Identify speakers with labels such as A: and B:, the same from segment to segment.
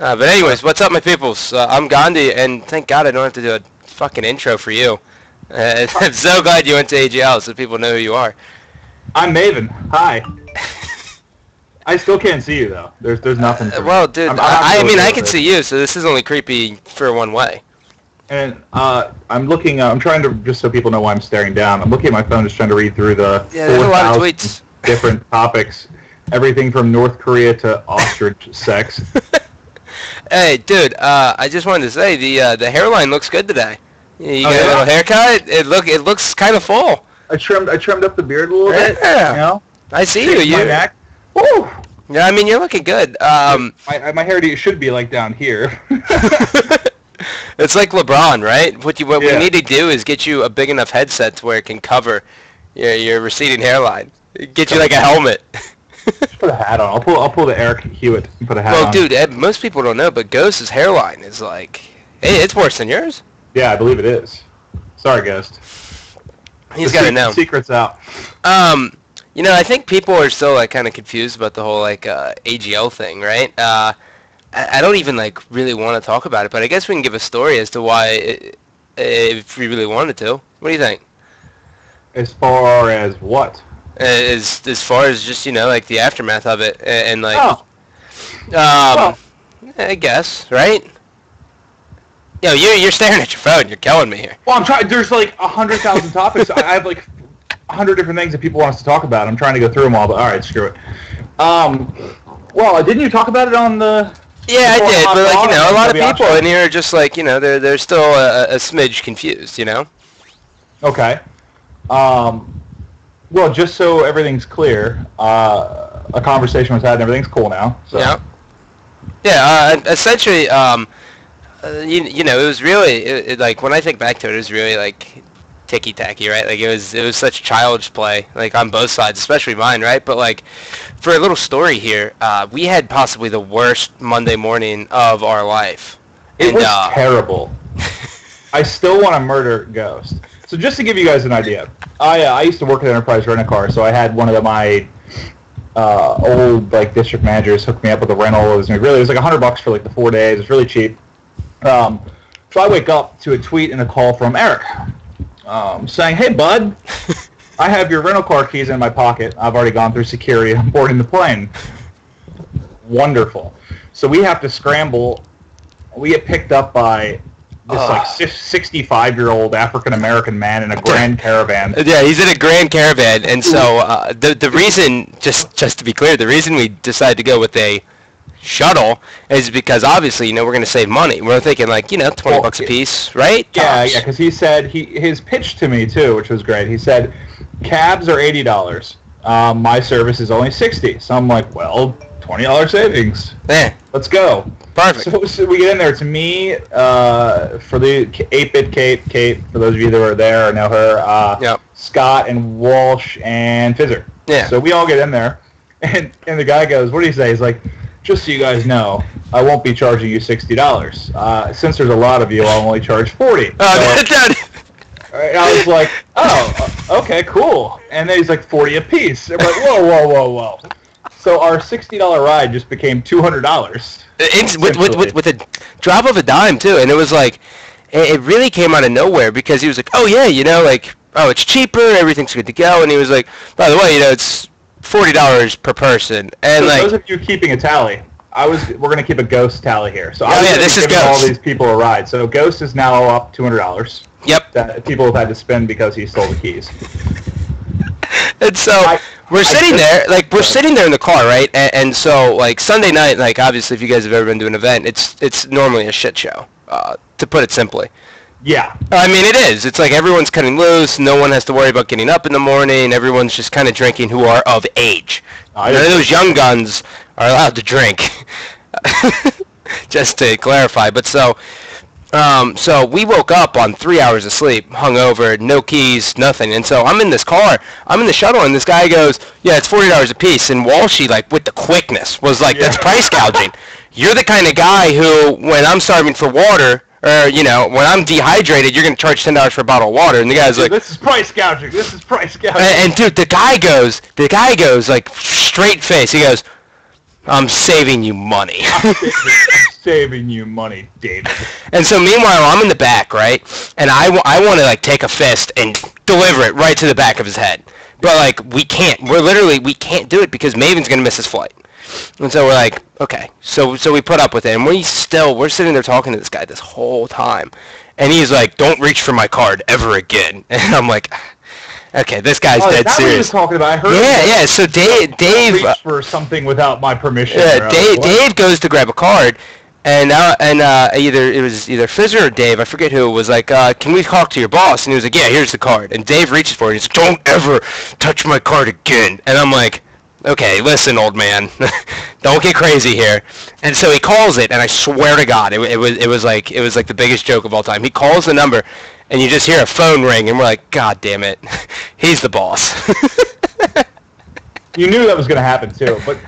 A: But anyways, what's up, my peoples? I'm Gandhi, and thank God I don't have to do a fucking intro for you. I'm so glad you went to AGL so people know who you are.
B: I'm MAven. Hi. I still can't see you, though. There's nothing for me.
A: Well, dude, I mean, I can see you, so this is only creepy for one way.
B: And I'm looking, I'm trying to, just so people know why I'm staring down, I'm looking at my phone just trying to read through the
A: there's a lot of tweets.
B: Different topics. Everything from North Korea to ostrich sex.
A: Hey, dude, I just wanted to say, the hairline looks good today. You got a little haircut? It looks kind of full.
B: I trimmed up the beard a little bit.
A: Yeah.
B: You know?
A: I see you.
B: My neck. Woo!
A: Yeah, I mean, you're looking good.
B: My hair should be like down here.
A: It's like LeBron, right? What we need to do is get you a big enough headset to where it can cover your receding hairline. Get you like a helmet.
B: Just put a hat on. I'll pull the Eric Hewitt and put a hat on.
A: Well, dude, most people don't know, but Ghost's hairline is like, hey, it's worse than yours.
B: Yeah, I believe it is. Sorry, Ghost.
A: He's got to know.
B: Secret's out.
A: You know, I think people are still like kind of confused about the whole like AGL thing, right? I don't even like really want to talk about it, but I guess we can give a story as to why, if we really wanted to. What do you think?
B: As far as what?
A: As far as just, you know, like the aftermath of it and like.
B: Oh. Well,
A: I guess, right? Yo, you're staring at your phone. You're killing me here.
B: Well, I'm trying. There's like 100,000 topics. I have like 100 different things that people want us to talk about. I'm trying to go through them all, but all right, screw it. Well, didn't you talk about it on the?
A: Yeah, I did, but like, you know, a lot of people in here are just like, you know, they're still a smidge confused, you know.
B: Okay. Well, just so everything's clear, a conversation was had and everything's cool now. So.
A: Yeah. Yeah. Essentially, you know, it was really like when I think back to it, it was really like ticky tacky, right? Like it was such childish play, like on both sides, especially mine, right? But like for a little story here, we had possibly the worst Monday morning of our life.
B: It was terrible. I still want to murder Ghost. So just to give you guys an idea, I used to work at Enterprise Rent-A-Car, so I had one of my old like district managers hook me up with a rental. It was like $100 for like the 4 days. It's really cheap. So I wake up to a tweet and a call from Eric saying, "Hey, bud, I have your rental car keys in my pocket. I've already gone through security. I'm boarding the plane." Wonderful. So we have to scramble. We get picked up by this like 65-year-old African-American man in a Grand Caravan.
A: Yeah, he's in a Grand Caravan, and so the reason, just to be clear, the reason we decided to go with a shuttle is because obviously, you know, we're going to save money. We're thinking like, you know, $20 a piece, right?
B: Yeah, because he said his pitch to me too, which was great. He said cabs are $80. My service is only $60. So I'm like, well, $20 savings.
A: Yeah.
B: Let's go.
A: Perfect.
B: So we get in there. It's me, for the 8-bit Kate, for those of you that were there or know her,
A: yep.
B: Scott and Walsh and Fizzer.
A: Yeah.
B: So we all get in there, and the guy goes, what do you say? He's like, just so you guys know, I won't be charging you $60. Since there's a lot of you, I'll only charge $40. I was like, oh, okay, cool. And then he's like, $40 a piece. And we're like, whoa. So our $60 ride just became $200.
A: With a drop of a dime, too. And it was like, it really came out of nowhere because he was like, oh, yeah, you know, like, oh, it's cheaper, everything's good to go. And he was like, by the way, you know, it's $40 per person. And
B: so
A: like,
B: those of you keeping a tally, we're going to keep a Ghost tally here. So
A: this is Ghost.
B: All these people a ride. So Ghost is now up $200.
A: Yep.
B: That people have had to spend because he stole the keys.
A: And so we're sitting there in the car, right? And so like Sunday night, like obviously if you guys have ever been to an event, it's normally a shit show, to put it simply.
B: Yeah.
A: I mean, it is. It's like everyone's cutting loose. No one has to worry about getting up in the morning. Everyone's just kind of drinking who are of age. None of those young guns are allowed to drink. Just to clarify. But so we woke up on 3 hours of sleep, hungover, no keys, nothing. And so I'm in this car, I'm in the shuttle, and this guy goes, yeah, it's $40 a piece. And Walshy, like, with the quickness, was like, that's price gouging. You're the kind of guy who, when I'm starving for water, or, you know, when I'm dehydrated, you're going to charge $10 for a bottle of water. And the guy's like,
B: this is price gouging. This is price gouging.
A: And dude, the guy goes, like, straight face. He goes, I'm saving you money.
B: I'm saving you money, David.
A: And so meanwhile, I'm in the back, right? And I want to like take a fist and deliver it right to the back of his head. But like we can't. We can't do it because Maven's gonna miss his flight. And so we're like, okay. So we put up with it, and we're sitting there talking to this guy this whole time, and he's like, "Don't reach for my card ever again." And I'm like, okay, this guy's dead
B: that's
A: serious.
B: What he was talking about. I heard.
A: Yeah. So Dave
B: reach for something without my permission.
A: Yeah, Dave goes to grab a card. And it was either Fizzer or Dave, I forget who, was like, can we talk to your boss? And he was like, yeah, here's the card. And Dave reaches for it, and he's like, don't ever touch my card again. And I'm like, okay, listen, old man, don't get crazy here. And so he calls it, and I swear to God, it was like the biggest joke of all time. He calls the number, and you just hear a phone ring, and we're like, God damn it, he's the boss.
B: You knew that was going to happen too, but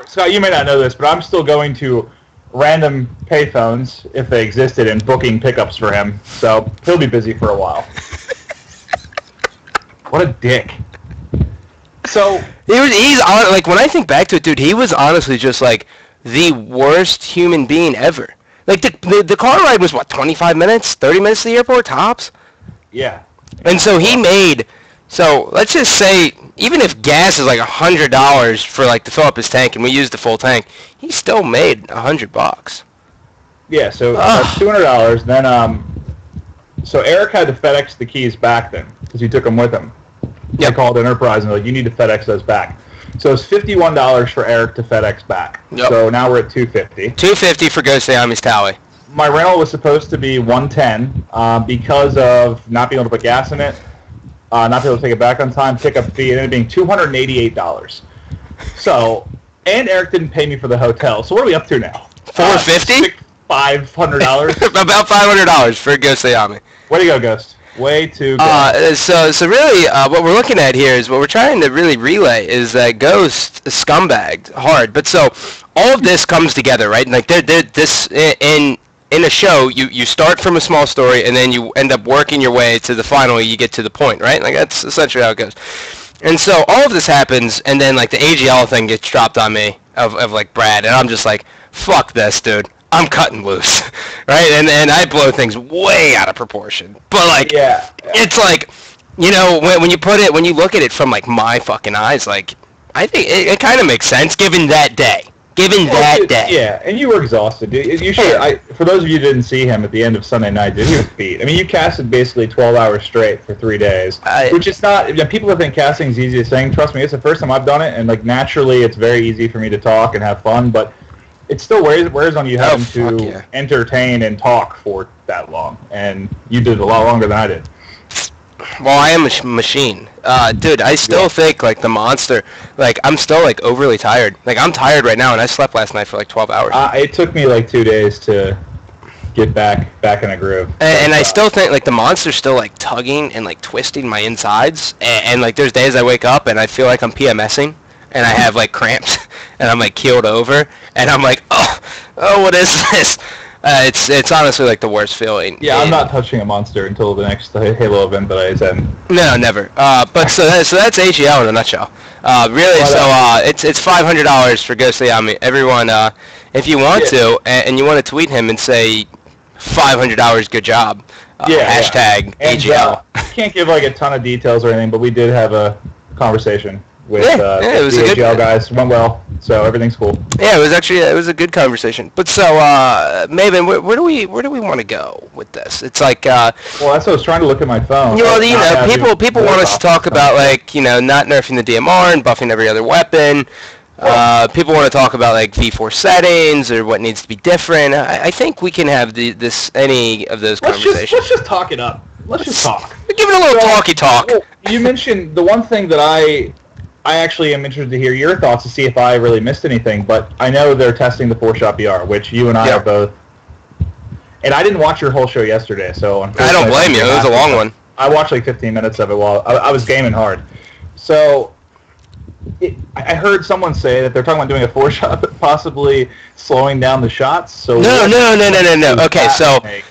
B: Scott, you may not know this, but I'm still going to random payphones, if they existed, and booking pickups for him. So he'll be busy for a while. What a dick. So
A: he's like, when I think back to it, dude, he was honestly just like the worst human being ever. Like the car ride was what, 25 minutes, 30 minutes to the airport tops.
B: Yeah.
A: And so he made. So let's just say, even if gas is like $100 for like to fill up his tank, and we used the full tank, he still made $100.
B: Yeah, so that's $200. Then, so Eric had to FedEx the keys back then because he took them with him. They called Enterprise and they're like, you need to FedEx those back. So it's $51 for Eric to FedEx back. Yep. So now we're at $250.
A: $250 for Ghost Ayami's tally.
B: My rental was supposed to be $110 because of not being able to put gas in it. Not be able to take it back on time, pickup fee, and it being $288. So, and Eric didn't pay me for the hotel. So what are we up to now?
A: $450?
B: $500.
A: About $500 for Ghost Ayami.
B: Way to go, Ghost. Way to go.
A: So really, what we're looking at here is what we're trying to really relay is that Ghost scumbagged hard. But so all of this comes together, right? Like this in a show, you start from a small story, and then you end up working your way to the final, you get to the point, right? Like, that's essentially how it goes. And so all of this happens, and then, like, the AGL thing gets dropped on me of like, Brad, and I'm just like, fuck this, dude. I'm cutting loose, right? And I blow things way out of proportion. But, like, it's like, you know, when you look at it from, like, my fucking eyes, like, I think it kind of makes sense, given that day. Day.
B: Yeah, and you were exhausted. You should. For those of you who didn't see him at the end of Sunday night, dude, he was beat. I mean, you casted basically 12 hours straight for 3 days, which is not. You know, people think casting is the easiest thing. Trust me, it's the first time I've done it, and like naturally, it's very easy for me to talk and have fun, but it still wears on you having to entertain and talk for that long, and you did it a lot longer than I did.
A: Well, I am a machine. Dude, I still think, like, the monster, like, I'm still, like, overly tired. Like, I'm tired right now, and I slept last night for, like, 12 hours.
B: It took me, like, 2 days to get back in a groove.
A: And I still think, like, the monster's still, like, tugging and, like, twisting my insides. And like, there's days I wake up, and I feel like I'm PMSing, and I have, like, cramps, and I'm, like, keeled over, and I'm like, oh, what is this? It's honestly like the worst feeling.
B: Yeah, I'm not touching a monster until the next Halo event that I attend.
A: No, never. But so that's AGL in a nutshell. Really, it's $500 for Ghost Ayami. Everyone, if you want to, and you want to tweet him and say $500, good job. Hashtag AGL.
B: Can't give like a ton of details or anything, but we did have a conversation with
A: it was
B: the
A: a good
B: AGL guys. Went well, so everything's cool.
A: Yeah, it was a good conversation. But so, Maven, where do we want to go with this? It's like
B: well, that's what I was trying to look at my phone.
A: Well, you know, people want us to talk about like, you know, not nerfing the DMR and buffing every other weapon. People want to talk about like V4 settings or what needs to be different. I think we can have any of those conversations.
B: Let's just talk it up. Let's just talk.
A: Give it a little talky talk.
B: Well, you mentioned the one thing that I actually am interested to hear your thoughts to see if I really missed anything, but I know they're testing the 4-shot BR, which you and I are both. And I didn't watch your whole show yesterday, so
A: I don't blame you. It was a long one.
B: I watched like 15 minutes of it while I was gaming hard. So I I heard someone say that they're talking about doing a 4-shot, but possibly slowing down the shots. So
A: No. Okay,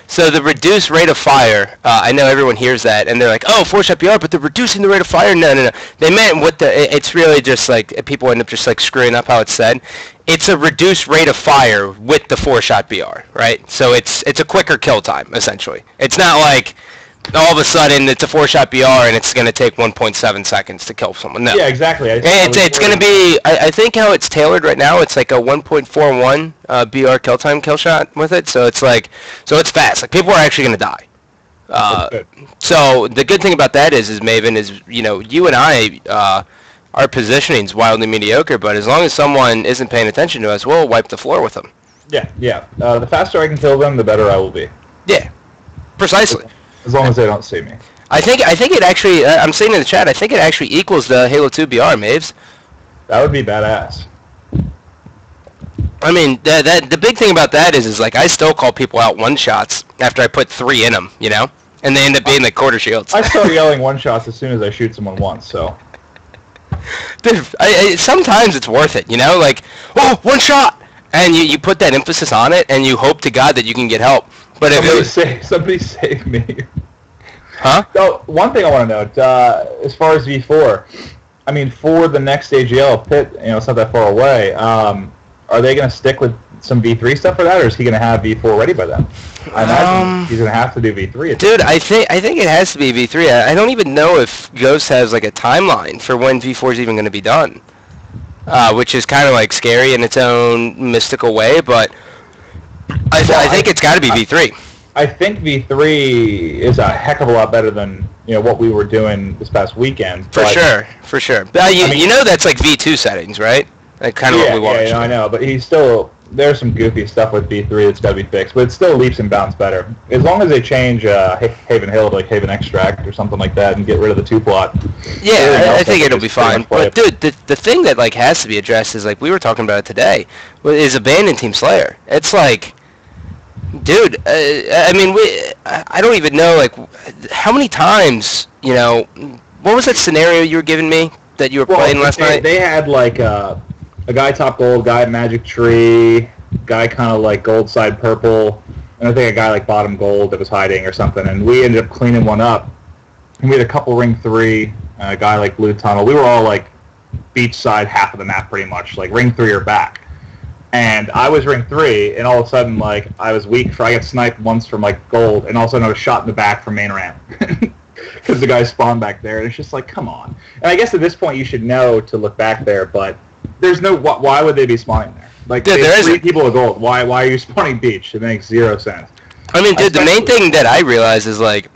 A: so the reduced rate of fire. I know everyone hears that and they're like, "Oh, 4-shot BR," but they're reducing the rate of fire. No. They meant what it's really just like people end up just like screwing up how it's said. It's a reduced rate of fire with the 4-shot BR, right? So it's a quicker kill time essentially. It's not like all of a sudden it's a 4-shot BR and it's going to take 1.7 seconds to kill someone. No.
B: Yeah, exactly.
A: It's going to be, I think how it's tailored right now, it's like a 1.41 BR kill shot with it. So it's like, so it's fast. Like people are actually going to die. So the good thing about that is MAven is, you and I, our positioning's wildly mediocre, but as long as someone isn't paying attention to us, we'll wipe the floor with them.
B: Yeah. The faster I can kill them, the better I will be.
A: Yeah, precisely.
B: As long as they don't see me.
A: I think it actually, I'm saying in the chat, I think it actually equals the Halo 2 BR, Maves.
B: That would be badass.
A: I mean, the big thing about that is like I still call people out one-shots after I put 3 in them, and they end up being like quarter shields.
B: I start yelling one-shots as soon as I shoot someone once, so.
A: Dude, sometimes it's worth it, like, oh, 1 shot! And you put that emphasis on it, and you hope to God that you can get help. But
B: somebody save me.
A: Huh?
B: So, one thing I want to note, as far as V4, I mean, for the next AGL pit, it's not that far away, are they going to stick with some V3 stuff for that, or is he going to have V4 ready by then? I imagine he's going to have to do V3.
A: Dude, I think it has to be V3. I don't even know if Ghost has like a timeline for when V4 is even going to be done, which is kind of like scary in its own mystical way, but I think it's got to be V3.
B: I think V3 is a heck of a lot better than what we were doing this past weekend.
A: For sure. But that's like V2 settings, right? Like kind of what we watched.
B: Yeah, I know, but there's some goofy stuff with V3 that's got to be fixed, but it's still leaps and bounds better. As long as they change Haven Hill to like Haven Extract or something like that and get rid of the 2-plot.
A: Yeah, I think it'll be fine. But dude, the thing that like has to be addressed is like we were talking about it today, is Abandoned Team Slayer. It's like, dude, I mean, I don't even know like how many times, what was that scenario you were giving me that you were playing last night?
B: They had like a guy top gold, guy magic tree, guy kind of like gold side purple, and I think a guy like bottom gold that was hiding or something, and we ended up cleaning one up, and we had a couple ring 3, a guy like blue tunnel. We were all like beach side half of the map pretty much, like ring 3 or back, and I was ring 3, and all of a sudden like I was weak I got sniped once from like gold, and all of a sudden I was shot in the back from main ramp. Because the guy spawned back there, and it's just like, come on. And I guess at this point you should know to look back there, but there's no, why would they be spawning there? Like, there's 3 people with gold. Why are you spawning beach? It makes 0 sense.
A: I mean, dude, the main thing that I realize is, like,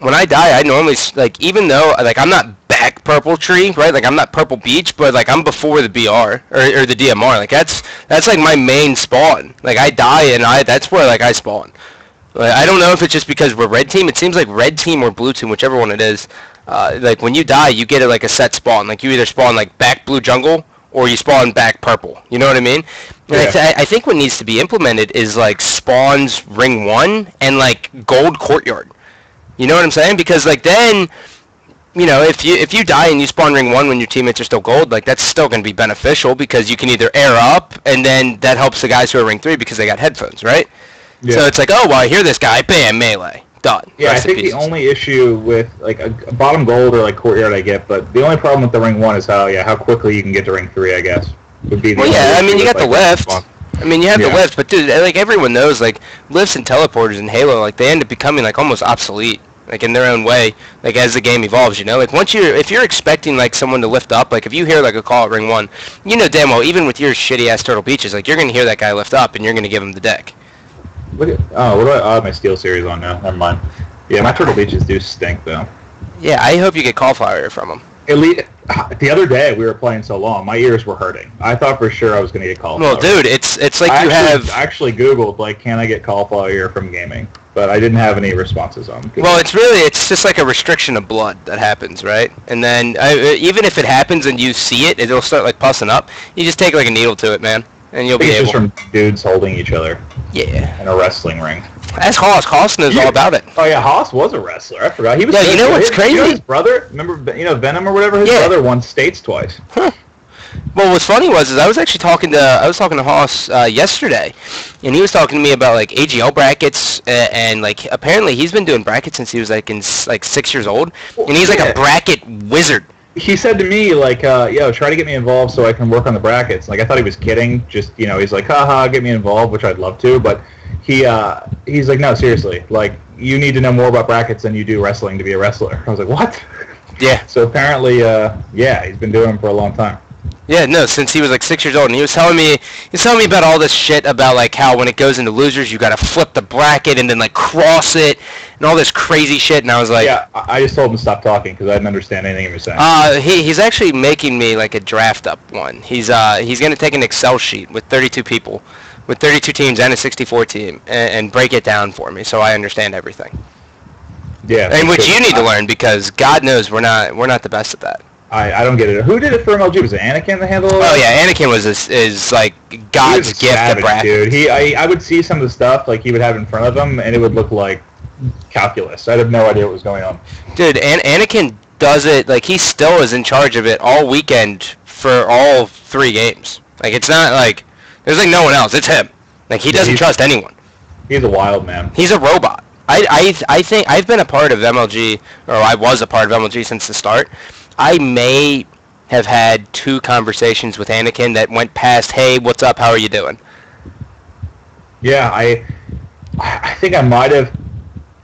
A: when I die, I normally, like, even though, like, I'm not back purple tree, right? Like, I'm not purple beach, but, like, I'm before the BR, or the DMR. Like, that's like, my main spawn. Like, I die, and that's where, like, I spawn. Like, I don't know if it's just because we're red team. It seems like red team or blue team, whichever one it is, like, when you die, you get it, like, a set spawn. Like, you either spawn, like, back blue jungle, or you spawn back purple. You know what I mean? And
B: yeah.
A: I think what needs to be implemented is, like, spawns ring 1 and, like, gold courtyard. You know what I'm saying? Because, like, then, if you die and you spawn ring 1 when your teammates are still gold, like, that's still going to be beneficial because you can either air up, and then that helps the guys who are ring 3 because they got headphones, right? Yeah. So it's like, oh, well, I hear this guy, bam, melee. Done.
B: Yeah, I think the only issue with, like, a bottom gold or, like, courtyard I get, but the only problem with the ring 1 is how quickly you can get to ring 3, I guess. Would be the
A: I mean, you got the lift. I mean, you have the lift, but, dude, like, everyone knows, like, lifts and teleporters in Halo, like, they end up becoming, like, almost obsolete, like, in their own way, like, as the game evolves, Like, if you're expecting, like, someone to lift up, like, if you hear, like, a call at ring 1, damn well, even with your shitty-ass Turtle Beaches, like, you're going to hear that guy lift up, and you're going to give him the deck.
B: What do I have my Steel series on now? Never mind. Yeah, my Turtle Beaches do stink, though.
A: Yeah, I hope you get cauliflower from them.
B: The other day, we were playing so long, my ears were hurting. I thought for sure I was going to get cauliflower.
A: Well, dude, it's like I
B: actually Googled, like, can I get cauliflower ear from gaming? But I didn't have any responses on Google.
A: Well, it's just like a restriction of blood that happens, right? And then, even if it happens and you see it, it'll start, like, pussing up. You just take, like, a needle to it, man. And you'll be able.
B: It's just from dudes holding each other.
A: Yeah.
B: In a wrestling ring.
A: That's Haas. Haas knows all about it.
B: Oh yeah, Haas was a wrestler. I forgot. He was.
A: Yeah, you know what's crazy?
B: His brother, remember, Venom or whatever. His brother won states twice.
A: Huh. Well, what's funny was I was actually talking to Hoss yesterday, and he was talking to me about like AGL brackets, and like apparently he's been doing brackets since he was like like 6 years old, and he's like a bracket wizard.
B: He said to me like, "Yo, try to get me involved so I can work on the brackets." Like I thought he was kidding, just he's like, "Haha, get me involved," which I'd love to, but he's like, "No, seriously, like you need to know more about brackets than you do wrestling to be a wrestler." I was like, "What?"
A: Yeah.
B: So apparently, he's been doing them for a long time.
A: Yeah, no, since he was like 6 years old, and he was telling me about all this shit about like how when it goes into losers, you got to flip the bracket and then like cross it and all this crazy shit. And I was like,
B: yeah, I just told him to stop talking because I didn't understand anything he was saying.
A: He's actually making me like a draft up one. He's gonna take an Excel sheet with 32 people, with 32 teams and a 64 team, and break it down for me so I understand everything.
B: Yeah,
A: and which you need to learn because God knows we're not the best at that.
B: I don't get it. Who did it for MLG? Was it Anakin that handled it?
A: Oh yeah, Anakin is like God's gift to brackets.
B: Dude, I would see some of the stuff like he would have in front of him, and it would look like calculus. I'd have no idea what was going on.
A: Dude, Anakin does it like he still is in charge of it all weekend for all 3 games. Like it's not like there's like no one else. It's him. Like he doesn't trust anyone.
B: He's a wild man.
A: He's a robot. I think I've been a part of MLG, or I was a part of MLG since the start. I may have had 2 conversations with Anakin that went past, "Hey, what's up? How are you doing?"
B: Yeah, I think I might have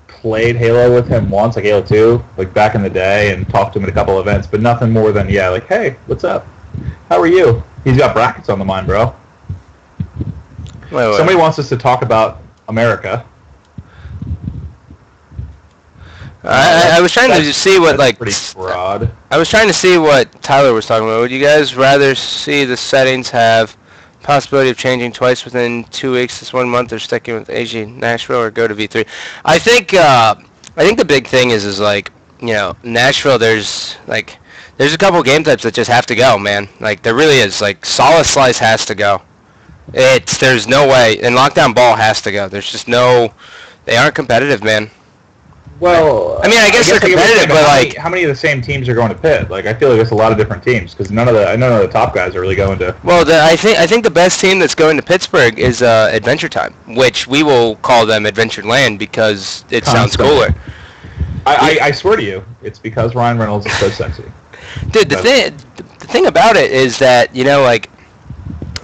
B: played Halo with him once, like Halo 2, like back in the day, and talked to him at a couple events, but nothing more than, like, "Hey, what's up? How are you?" He's got brackets on the mind, bro. Wait. Somebody wants us to talk about America.
A: I was trying to see what like
B: pretty broad.
A: I was trying to see what Tyler was talking about. Would you guys rather see the settings have possibility of changing twice within 2 weeks, this 1 month, or sticking with AG Nashville, or go to V3? I think the big thing is like Nashville. There's a couple game types that just have to go, man. Like there really is. Like Solid Slice has to go. There's no way, and Lockdown Ball has to go. There's just no. They aren't competitive, man.
B: Well,
A: I mean, I guess they're competitive, but like,
B: how many of the same teams are going to pit? Like, I feel like there's a lot of different teams because none of the top guys are really going to.
A: Well, I think the best team that's going to Pittsburgh is Adventure Time, which we will call them Adventure Land because it sounds cooler.
B: I swear to you, it's because Ryan Reynolds is so sexy.
A: Dude, the thing about it is that like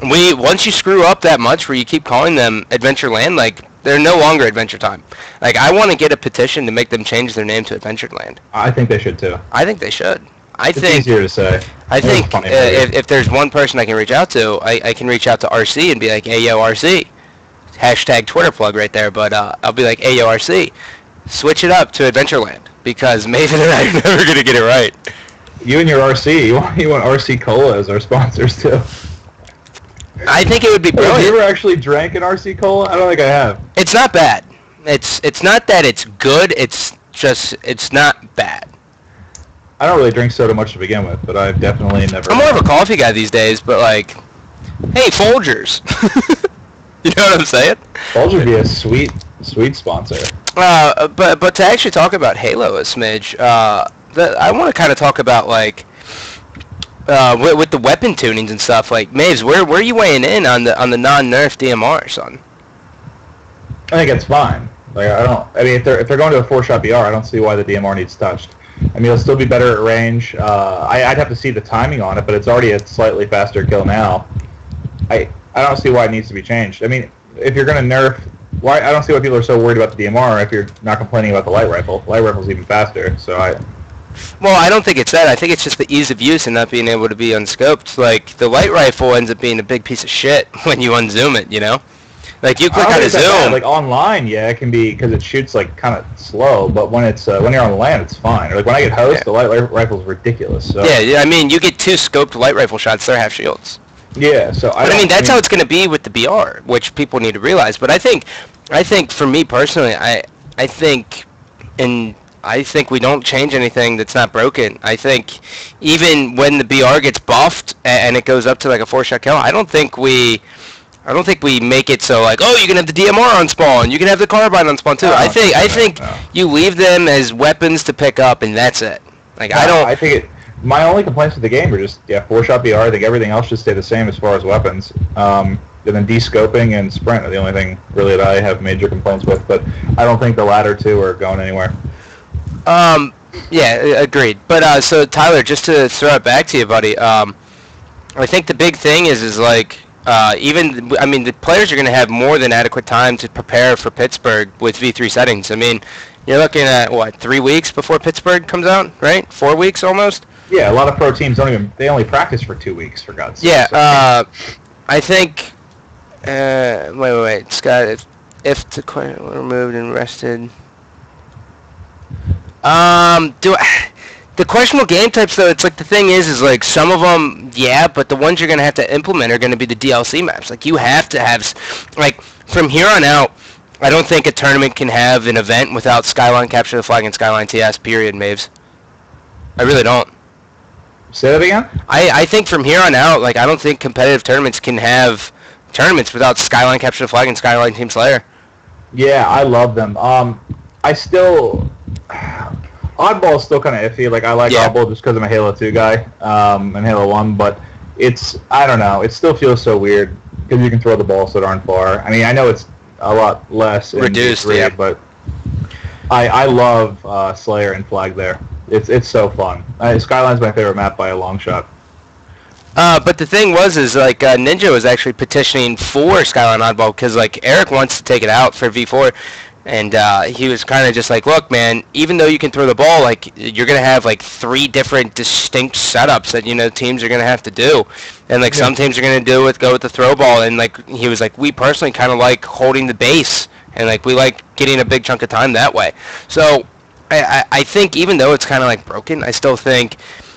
A: once you screw up that much where you keep calling them Adventure Land, like. They're no longer Adventure Time. Like, I want to get a petition to make them change their name to Adventureland.
B: I think they should, too.
A: I think they should.
B: It's easier to say.
A: I think if there's one person I can reach out to, I can reach out to RC and be like, "Hey, yo, RC." Hashtag Twitter plug right there, but I'll be like, "Hey, yo, RC. Switch it up to Adventureland." Because Maven and I are never going to get it right.
B: You and your RC. You want RC Cola as our sponsors, too.
A: I think it would be brilliant.
B: Have you ever actually drank an RC Cola? I don't think I have.
A: It's not bad. It's not that it's good. It's not bad.
B: I don't really drink soda much to begin with, but I've definitely never.
A: I'm more of a coffee guy these days, but like, hey, Folgers. You know what I'm saying?
B: Folgers would be a sweet sponsor.
A: But to actually talk about Halo a smidge, I want to kind of talk about like. With the weapon tunings and stuff, like Maves, where are you weighing in on the non-nerf DMR, son?
B: I think it's fine. Like I mean, if they're going to a 4-shot BR, I don't see why the DMR needs touched. I mean, it'll still be better at range. I'd have to see the timing on it, but it's already a slightly faster kill now. I don't see why it needs to be changed. I mean, if you're going to nerf, I don't see why people are so worried about the DMR if you're not complaining about the light rifle. The light rifle's even faster, so
A: Well, I don't think it's that. I think it's just the ease of use and not being able to be unscoped. Like, the light rifle ends up being a big piece of shit when you unzoom it, Like, you click on a zoom.
B: Like, online, yeah, it can be, because it shoots, like, kind of slow, but when it's when you're on the land, it's fine. Or, like, when I get host, the light rifle is ridiculous. So.
A: Yeah, I mean, you get 2 scoped light rifle shots, they're half shields.
B: Yeah, so
A: I mean, that's how it's going to be with the BR, which people need to realize. But I think for me personally, I think we don't change anything that's not broken. I think even when the BR gets buffed and it goes up to like a 4-shot kill, I don't think we make it so like, oh, you can have the DMR on spawn, you can have the carbine on spawn too. I think you leave them as weapons to pick up, and that's it. Like I think
B: my only complaints with the game are just, 4-shot BR. I think everything else should stay the same as far as weapons. And then de-scoping and sprint are the only thing, really, that I have major complaints with. But I don't think the latter two are going anywhere.
A: Yeah, agreed. But, so, Tyler, just to throw it back to you, buddy, I think the big thing is like, the players are going to have more than adequate time to prepare for Pittsburgh with V3 settings. I mean, you're looking at, 3 weeks before Pittsburgh comes out, right? 4 weeks almost?
B: Yeah, a lot of pro teams they only practice for 2 weeks, for God's sake.
A: Yeah, I think, wait, Scott, if the question removed and rested, the questionable game types, though, it's like the thing is like some of them, yeah, but the ones you're going to have to implement are going to be the DLC maps. Like, you have to have, like, from here on out, I don't think a tournament can have an event without Skyline Capture the Flag and Skyline TS, period, Maves. I really don't.
B: Say that again?
A: I think from here on out, like, I don't think competitive tournaments can have tournaments without Skyline Capture the Flag and Skyline Team Slayer.
B: Yeah, I love them. Oddball is still kind of iffy. Like, I like Oddball just because I'm a Halo 2 guy and Halo 1, but I don't know. It still feels so weird because you can throw the balls that aren't far. I mean, I know it's a lot less
A: reduced,
B: in G3, but I love Slayer and Flag there. It's so fun. Skyline's my favorite map by a long shot.
A: But the thing is like, Ninja was actually petitioning for Skyline Oddball because, like, Eric wants to take it out for V4. And he was kind of just like, look, man, even though you can throw the ball, like, you're going to have, like, 3 different distinct setups that, teams are going to have to do. And, like, some teams are going to go with the throw ball. And, like, he was like, we personally kind of like holding the base. And, like, we like getting a big chunk of time that way. So I think even though it's kind of, like, broken, I still think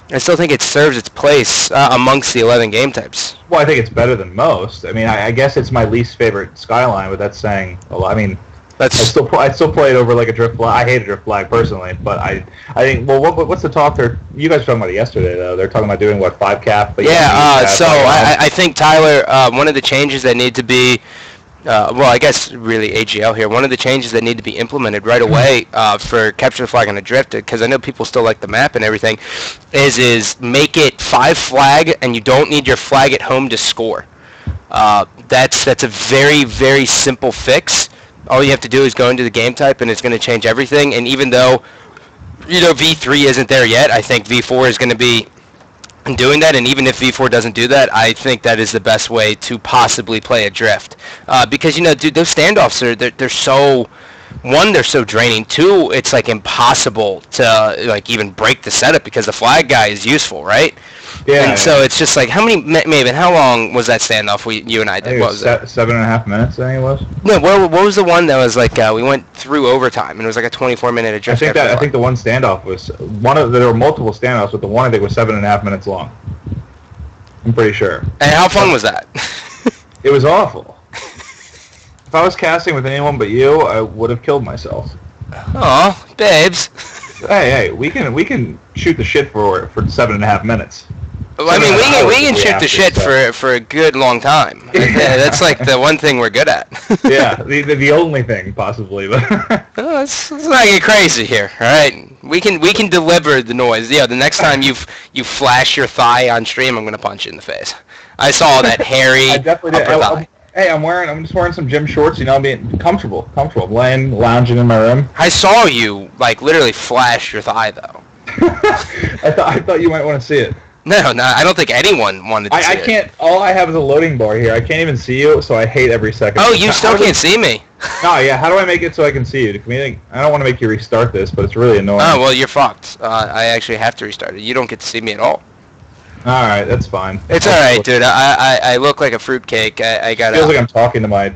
A: it serves its place amongst the 11 game types.
B: Well, I think it's better than most. I mean, I guess it's my least favorite Skyline, but that's saying a lot. I mean, I still play it over like a drift flag. I hate a drift flag personally, but I think, well, what's the talk there? You guys were talking about it yesterday, though. They're talking about doing, 5 cap? But
A: I think, Tyler, one of the changes that need to be, I guess really AGL here, one of the changes that need to be implemented right away for Capture the Flag on a drift, because I know people still like the map and everything, is make it 5 flag, and you don't need your flag at home to score. That's a very, very simple fix. All you have to do is go into the game type, and it's going to change everything. And even though, V3 isn't there yet, I think V4 is going to be doing that. And even if V4 doesn't do that, I think that is the best way to possibly play a drift. Because, dude, those standoffs they're so... 1, they're so draining. 2, it's, like, impossible to, like, even break the setup because the flag guy is useful, right?
B: Yeah.
A: And so it's just like, MAven, how long was that standoff you and I did?
B: What was it? 7.5 minutes, I think it was.
A: No, what was the one that was like, we went through overtime, and it was like a 24-minute adjustment?
B: I think the one standoff was, there were multiple standoffs, but the one I think was 7.5 minutes long. I'm pretty sure.
A: And how fun was that?
B: It was awful. If I was casting with anyone but you, I would have killed myself.
A: Aw, babes.
B: Hey, we can shoot the shit for 7.5 minutes.
A: Well, I mean, we can shoot the shit for a good long time. Yeah, that's like the one thing we're good at.
B: Yeah, the only thing possibly.
A: Let's not get crazy here, all right? We can deliver the noise. Yeah, the next time you flash your thigh on stream, I'm gonna punch you in the face. I saw that hairy upper thigh.
B: Hey, I'm just wearing some gym shorts, being comfortable, lounging in my room.
A: I saw you, like, literally flash your thigh, though.
B: I thought you might want to see it.
A: No, I don't think anyone wanted to see it.
B: I can't, all I have is a loading bar here. I can't even see you, so I hate every second.
A: Oh, you still can't see me?
B: Oh, yeah, how do I make it so I can see you? I don't want to make you restart this, but it's really annoying.
A: Oh, well, you're fucked. I actually have to restart it. You don't get to see me at all.
B: Alright, that's fine.
A: It's alright, dude. I look like a fruitcake. I got.
B: Feels like I'm talking to my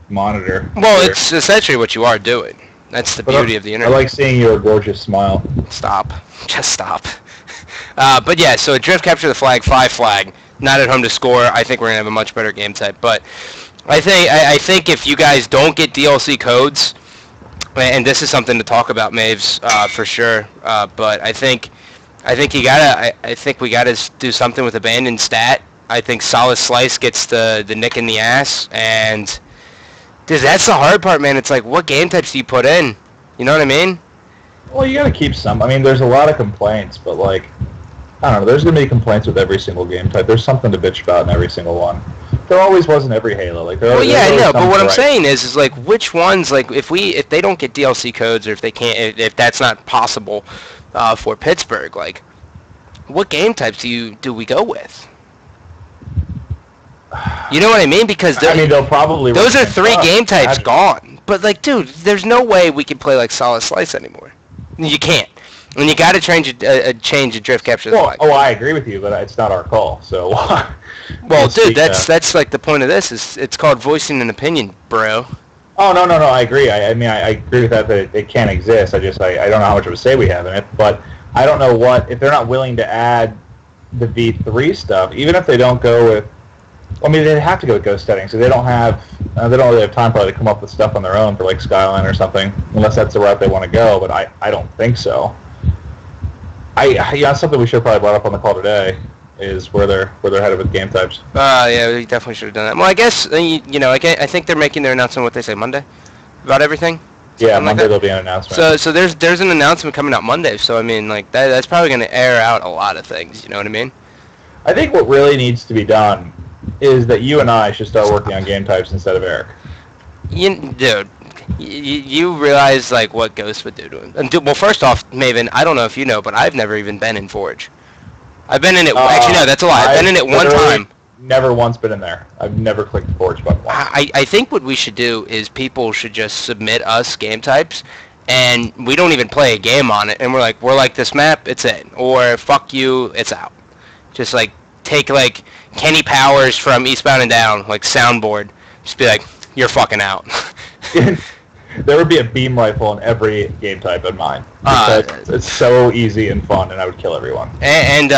B: monitor.
A: Well, it's essentially what you are doing. That's the beauty of the internet.
B: I like seeing your gorgeous smile.
A: Stop. Just stop. But yeah, so drift capture the flag, 5 flag, not at home to score. I think we're gonna have a much better game type. But I think if you guys don't get DLC codes, and this is something to talk about, Maves, for sure. But I think we gotta do something with abandoned stat. I think Solid Slice gets the nick in the ass, and dude, that's the hard part, man. It's like, what game types do you put in? You know what I mean?
B: Well, you gotta keep some. I mean, there's a lot of complaints, but like, I don't know. There's going to be complaints with every single game type. There's something to bitch about in every single one. There always was in every Halo. Like,
A: well, yeah, I know, but what I'm saying is like, which ones, like, if they don't get DLC codes, or if they can't, if that's not possible for Pittsburgh, like, what game types do we go with? You know what I mean? Because
B: they'll probably
A: those are 3 game types gone. But like, dude, there's no way we can play like Solid Slice anymore. You can't. And you got to change a drift capture.
B: Well, I agree with you, but it's not our call. So,
A: well, dude, that's like the point of this. Is it's called voicing an opinion, bro.
B: Oh no, I agree. I mean, I agree with that it can't exist. I don't know how much of a say we have in it, but I don't know if they're not willing to add the V3 stuff, even if they don't go with. I mean, they'd have to go with ghost settings, so they don't really have time probably to come up with stuff on their own for like Skyline or something, unless that's the route they want to go. But I don't think so. That's something we should have probably brought up on the call today, is where they're headed with game types.
A: Yeah, we definitely should have done that. Well, I guess I think they're making their announcement. What they say Monday about everything.
B: Yeah, Monday there'll be an announcement.
A: So there's an announcement coming out Monday. So I mean, like that's probably going to air out a lot of things. You know what I mean?
B: I think what really needs to be done is that you and I should start working on game types instead of Eric.
A: Dude, you realize like what Ghost would do to him. And well, first off, Maven, I don't know if you know, but I've never even been in Forge. I've been in it. Actually, no, that's a lie. I've been in it one time.
B: Never once been in there. I've never clicked the Forge button once.
A: I think what we should do is people should just submit us game types, and we don't even play a game on it, and we're like this map, it's in, or fuck you, it's out. Just like take like Kenny Powers from Eastbound and Down, like soundboard, just be like, you're fucking out.
B: There would be a beam rifle in every game type in mine. Because it's so easy and fun, and I would kill everyone.
A: And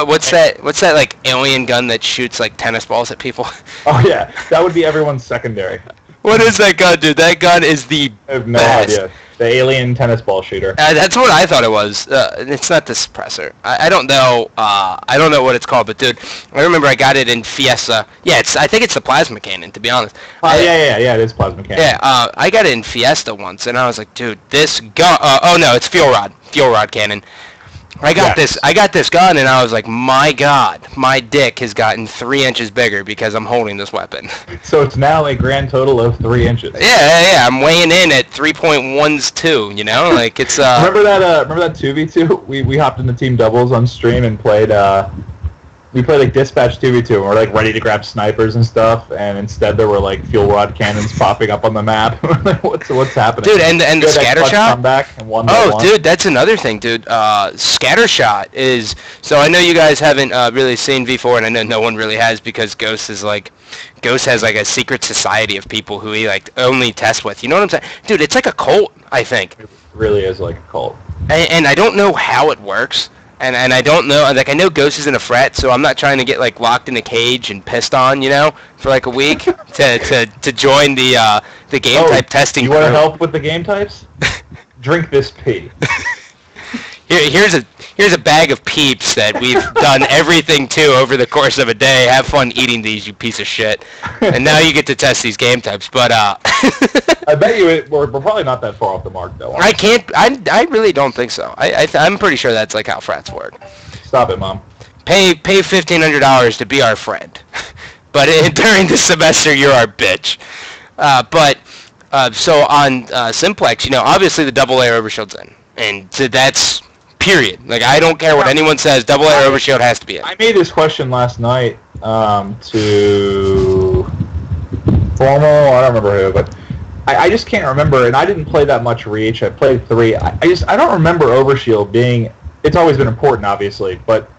A: what's that like alien gun that shoots like tennis balls at people?
B: Oh yeah, that would be everyone's secondary.
A: What is that gun, dude? That gun is the
B: I have no
A: best.
B: idea. The alien tennis ball shooter.
A: That's what I thought it was. It's not the suppressor. I don't know. I don't know what it's called, but dude, I remember I got it in Fiesta. Yeah, I think it's the plasma cannon, to be honest.
B: Yeah, it is plasma cannon.
A: Yeah, I got it in Fiesta once, and I was like, dude, this gun. Oh no, it's fuel rod cannon. I got this gun, and I was like, my God, my dick has gotten 3 inches bigger because I'm holding this weapon.
B: So it's now a grand total of 3 inches.
A: Yeah. I'm weighing in at 3.12. You know, like it's.
B: Remember that 2v2? We hopped into team doubles on stream and played. We played like dispatch 2v2, and we're like ready to grab snipers and stuff, and instead there were like fuel rod cannons popping up on the map. what's happening?
A: Dude, and the scatter shot.
B: Comeback and
A: Dude, that's another thing, dude. Scatter shot is. So I know you guys haven't really seen V4, and I know no one really has because Ghost has like a secret society of people who he like only tests with. You know what I'm saying? Dude, it's like a cult, I think.
B: It really is like a cult.
A: And I don't know how it works. And I don't know, like, I know Ghost is in a fret, so I'm not trying to get, like, locked in a cage and pissed on, you know, for, like, a week to join the game type testing.
B: You want to help with the game types? Drink this pee.
A: Here's a bag of Peeps that we've done everything to over the course of a day. Have fun eating these, you piece of shit. And now you get to test these game types, but
B: I bet you we're probably not that far off the mark, though.
A: I really don't think so. I'm pretty sure that's like how frats work.
B: Stop it, Mom.
A: Pay $1,500 to be our friend, but during the semester you're our bitch. So on Simplex, you know, obviously the double layer overshield's in, and so that's period. Like, I don't care what anyone says, double layer overshield has to be in.
B: I made this question last night to Formal, I don't remember who, but I just can't remember, and I didn't play that much Reach. I played 3. I don't remember overshield being, it's always been important, obviously, but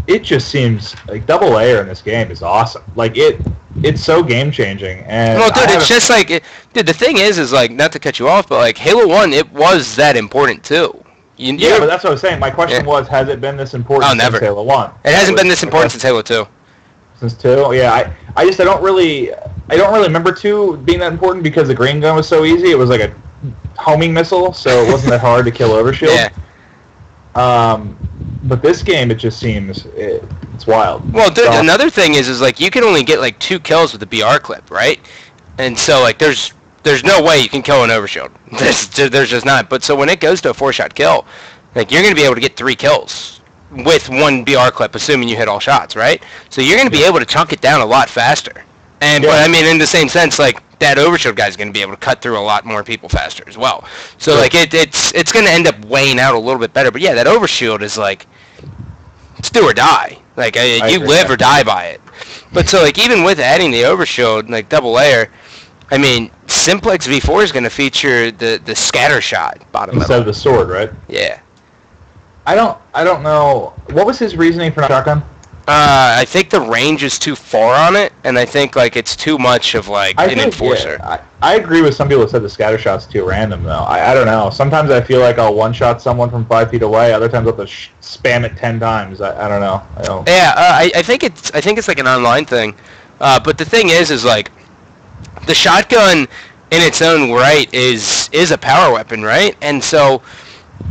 B: it just seems like double layer in this game is awesome. Like, it's so game-changing. And
A: well, dude, it's just like, dude, the thing is like, not to cut you off, but like, Halo 1, it was that important, too.
B: Yeah, but that's what I was saying. My question was, has it been this important since Halo 1?
A: It hasn't been this important since Halo 2.
B: Since 2? Yeah, I don't really remember 2 being that important because the green gun was so easy. It was like a homing missile, so it wasn't that hard to kill overshield. Yeah. But this game, it just seems it's wild.
A: Well, dude, another thing is like you can only get like 2 kills with the BR clip, right? And so like there's no way you can kill an overshield. There's just not. But so when it goes to a 4-shot kill, Like, you're going to be able to get 3 kills with 1 BR clip, assuming you hit all shots, right? So you're going to be able to chunk it down a lot faster. But I mean, in the same sense, like, that overshield guy's going to be able to cut through a lot more people faster as well. So like, it's going to end up weighing out a little bit better. But yeah, that overshield is like, it's do or die. Like, you live or die by it. But so like, even with adding the overshield, like double layer, I mean, Simplex V4 is going to feature the scatter shot bottom
B: instead of the sword, right?
A: Yeah.
B: I don't know. What was his reasoning for not shotgun?
A: I think the range is too far on it, and I think like it's too much of like an enforcer.
B: Yeah, I agree with some people that said the scatter shot's too random though. I don't know. Sometimes I feel like I'll one-shot someone from 5 feet away. Other times I'll have to spam it 10 times. I don't know. I don't.
A: Yeah, I think it's like an online thing, but the thing is like the shotgun in its own right is a power weapon, right? And so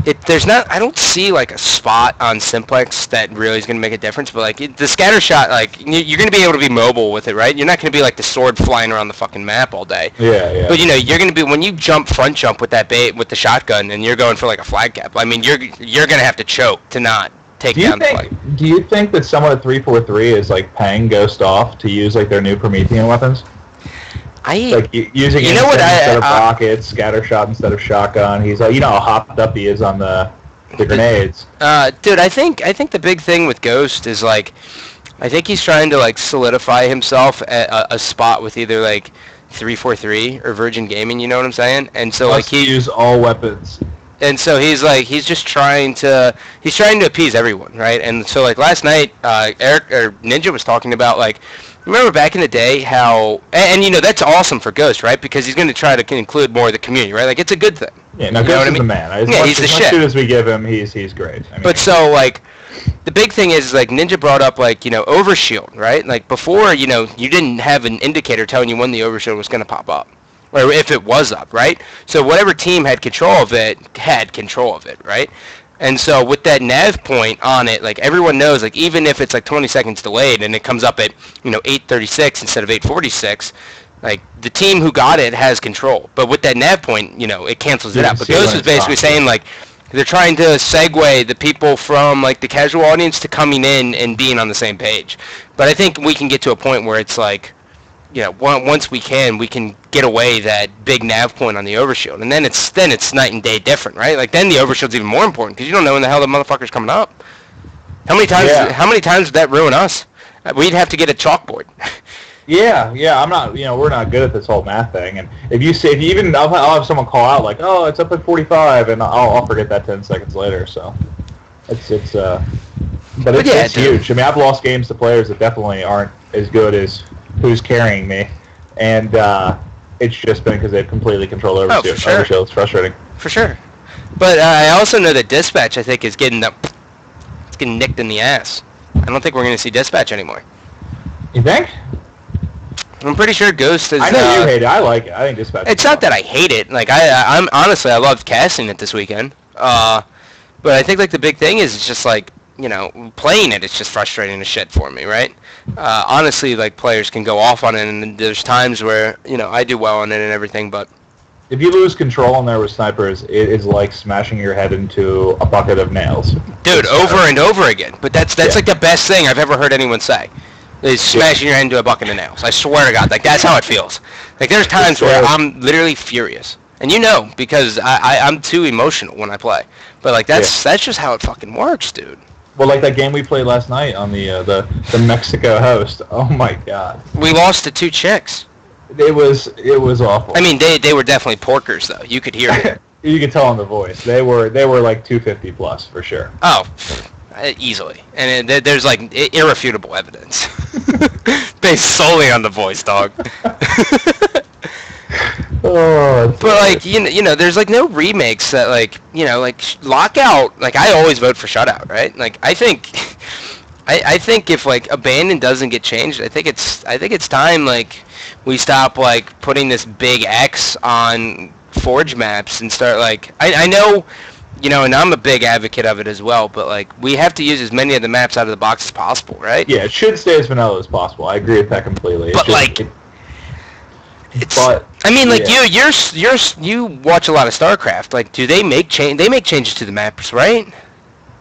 A: I don't see like a spot on Simplex that really is going to make a difference, but like the scatter shot, like you're going to be able to be mobile with it, right? You're not going to be like the sword flying around the fucking map all day.
B: Yeah.
A: But you're going to be, when you front jump with that with the shotgun and you're going for like a flag cap, I mean, you're going to have to choke to not take down the flag.
B: Do you think that someone at 343 is like paying Ghost off to use like their new Promethean weapons? Like using instead of rockets, scatter shot instead of shotgun. He's like, how hopped up he is on the grenades.
A: Dude, I think the big thing with Ghost is like, I think he's trying to like solidify himself at a spot with either like 343 or Virgin Gaming. You know what I'm saying? And so like
B: he use all weapons.
A: And so he's just trying to appease everyone, right? And so like last night, Eric or Ninja was talking about like, remember back in the day how, and that's awesome for Ghost, right? Because he's going to try to include more of the community, right? Like, it's a good thing.
B: Yeah, no, Ghost is the man.
A: He's the shit.
B: As soon as we give him, he's great. I mean,
A: but so, like, the big thing is, like, Ninja brought up, like, overshield, right? Like, before, you didn't have an indicator telling you when the overshield was going to pop up. Or if it was up, right? So whatever team had control of it, right? And so with that nav point on it, like everyone knows, like even if it's like 20 seconds delayed and it comes up at 8:36 instead of 8:46, like the team who got it has control. But with that nav point, it cancels it out. But Ghost was basically saying like they're trying to segue the people from like the casual audience to coming in and being on the same page. But I think we can get to a point where it's like, once we can get away that big nav point on the overshield, and then it's night and day different, right? Like then the overshield's even more important because you don't know when the hell the motherfucker's coming up. How many times would that ruin us? We'd have to get a chalkboard.
B: Yeah. I'm not. We're not good at this whole math thing. And I'll have someone call out like, "Oh, it's up at 45," and I'll forget that 10 seconds later. So it's huge. I mean, I've lost games to players that definitely aren't as good as who's carrying me, and it's just been because they've completely controlled overshield.
A: For sure.
B: Overshield. It's frustrating.
A: For sure. But I also know that Dispatch, I think, is getting nicked in the ass. I don't think we're going to see Dispatch anymore.
B: You think?
A: I'm pretty sure Ghost is...
B: I know you hate it. I like it. I think Dispatch...
A: It's not that I hate it. Like, I'm honestly, I loved casting it this weekend. But I think, like, the big thing is it's just, like, playing it's just frustrating as shit for me, right? Honestly, like, players can go off on it, and there's times where, I do well on it and everything, but...
B: If you lose control in there with snipers, it is like smashing your head into a bucket of nails.
A: Dude, over and over again. But that's like the best thing I've ever heard anyone say. Is smashing your head into a bucket of nails. I swear to God, like that's how it feels. Like there's times where I'm literally furious, and because I'm too emotional when I play. But like that's just how it fucking works, dude.
B: Well, like that game we played last night on the Mexico host. Oh my God.
A: We lost to 2 chicks.
B: It was awful.
A: I mean, they were definitely porkers though. You could hear it.
B: You could tell on the voice. They were like 250 plus for sure.
A: Oh. Easily, and there's like irrefutable evidence based solely on the voice, dog. But like there's like no remakes that like like Lockout. Like I always vote for Shutout, right? Like I think if like Abandon doesn't get changed, I think it's time like we stop like putting this big X on Forge maps and start like I know. And I'm a big advocate of it as well, but, like, we have to use as many of the maps out of the box as possible, right?
B: Yeah, it should stay as vanilla as possible. I agree with that completely.
A: But,
B: But
A: I mean, like you watch a lot of StarCraft. Like, do they make They make changes to the maps, right?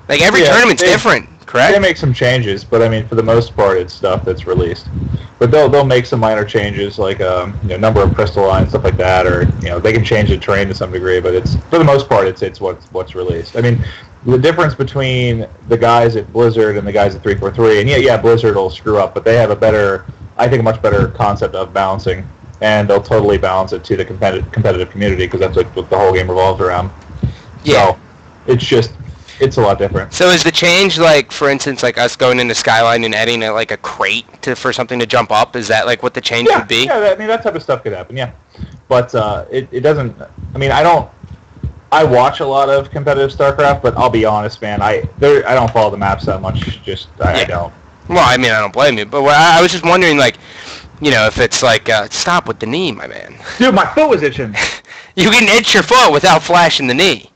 A: Like every tournament's different, correct?
B: They make some changes, but I mean, for the most part, it's stuff that's released. But they'll make some minor changes, like number of crystal lines, stuff like that, or they can change the terrain to some degree. But it's for the most part, it's what's released. I mean, the difference between the guys at Blizzard and the guys at 343, and Blizzard will screw up, but they have a much better concept of balancing, and they'll totally balance it to the competitive community, because that's what the whole game revolves around.
A: Yeah.
B: So it's a lot different.
A: So is the change, like, for instance, like us going into Skyline and adding like a crate for something to jump up? Is that like what the change would be?
B: Yeah, I mean, that type of stuff could happen, yeah. But it doesn't, I mean, I watch a lot of competitive StarCraft, but I'll be honest, man, I don't follow the maps that much, I don't.
A: Well, I mean, I don't blame you, but I was just wondering, like, if it's like, stop with the knee, my man.
B: Dude, my foot was itching.
A: You can itch your foot without flashing the knee.